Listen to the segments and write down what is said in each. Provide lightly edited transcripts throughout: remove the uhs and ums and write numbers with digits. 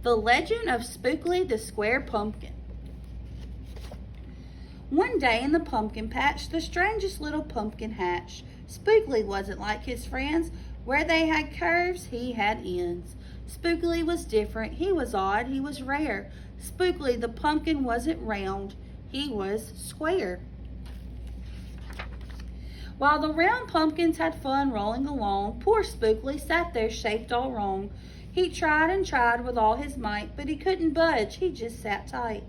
The Legend of Spookly the Square Pumpkin. One day in the pumpkin patch, the strangest little pumpkin hatched. Spookly wasn't like his friends. Where they had curves, he had ends. Spookly was different. He was odd. He was rare. Spookly the pumpkin wasn't round. He was square. While the round pumpkins had fun rolling along, poor Spookly sat there shaped all wrong. He tried and tried with all his might, but he couldn't budge. He just sat tight.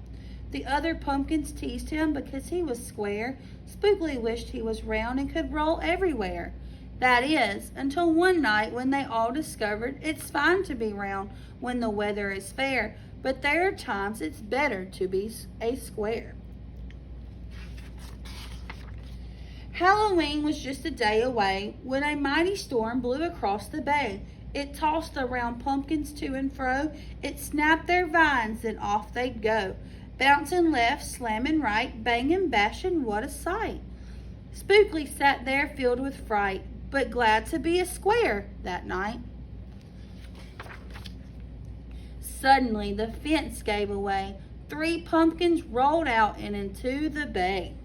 The other pumpkins teased him because he was square. Spookly wished he was round and could roll everywhere. That is, until one night when they all discovered it's fine to be round when the weather is fair, but there are times it's better to be a square. Halloween was just a day away when a mighty storm blew across the bay. It tossed the round pumpkins to and fro. It snapped their vines, and off they'd go. Bouncing left, slamming right, banging, bashing, what a sight. Spookly sat there filled with fright, but glad to be a square that night. Suddenly the fence gave away. 3 pumpkins rolled out and into the bay.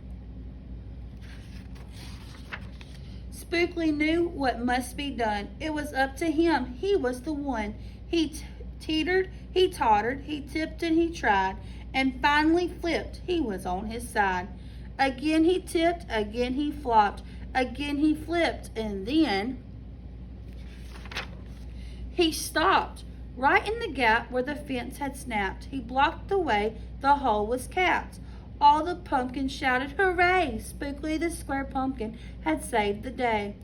Spookly knew what must be done. It was up to him. He was the one. He teetered, he tottered, he tipped and he tried, and finally flipped. He was on his side. Again he tipped, again he flopped, again he flipped, and then he stopped right in the gap where the fence had snapped. He blocked the way. The hole was capped. All the pumpkins shouted, "Hooray!" Spookly the square pumpkin had saved the day.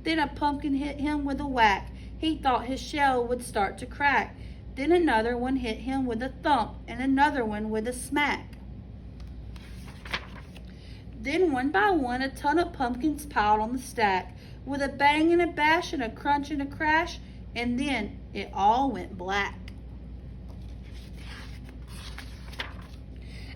Then a pumpkin hit him with a whack. He thought his shell would start to crack. Then another one hit him with a thump, and another one with a smack. Then one by one a ton of pumpkins piled on the stack, with a bang and a bash and a crunch and a crash, and then it all went black.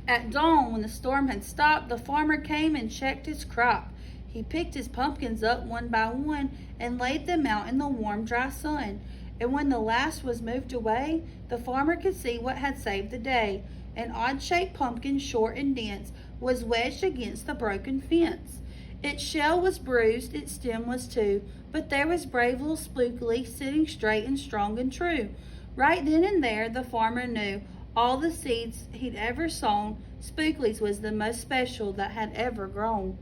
At dawn, when the storm had stopped, the farmer came and checked his crop. He picked his pumpkins up one by one and laid them out in the warm, dry sun. And when the last was moved away, the farmer could see what had saved the day. An odd-shaped pumpkin, short and dense, was wedged against the broken fence. Its shell was bruised, its stem was too, but there was brave little Spookly sitting straight and strong and true. Right then and there, the farmer knew all the seeds he'd ever sown, Spookly's was the most special that had ever grown.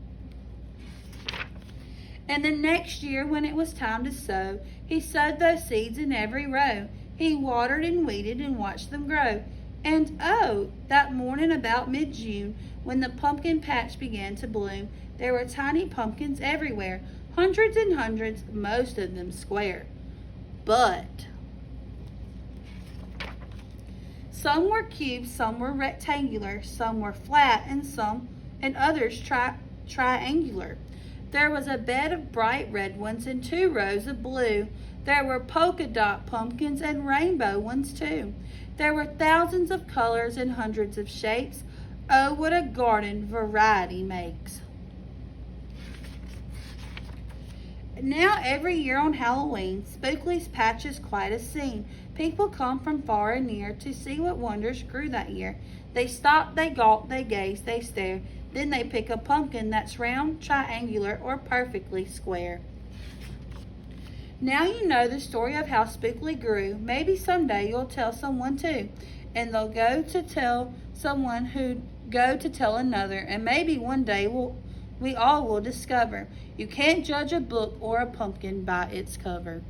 And the next year, when it was time to sow, he sowed those seeds in every row. He watered and weeded and watched them grow. And oh, that morning about mid-June, when the pumpkin patch began to bloom, there were tiny pumpkins everywhere, hundreds and hundreds, most of them square. But some were cubes, some were rectangular, some were flat, and others triangular. There was a bed of bright red ones and 2 rows of blue. There were polka dot pumpkins and rainbow ones too. There were thousands of colors and hundreds of shapes. Oh, what a garden variety makes. Now every year on Halloween, Spookly's patch is quite a scene. People come from far and near to see what wonders grew that year. They stop, they gawk, they gaze, they stare. Then they pick a pumpkin that's round, triangular, or perfectly square. Now you know the story of how Spookly grew. Maybe someday you'll tell someone too, and they'll go to tell someone who go to tell another, and maybe one day we all will discover you can't judge a book or a pumpkin by its cover.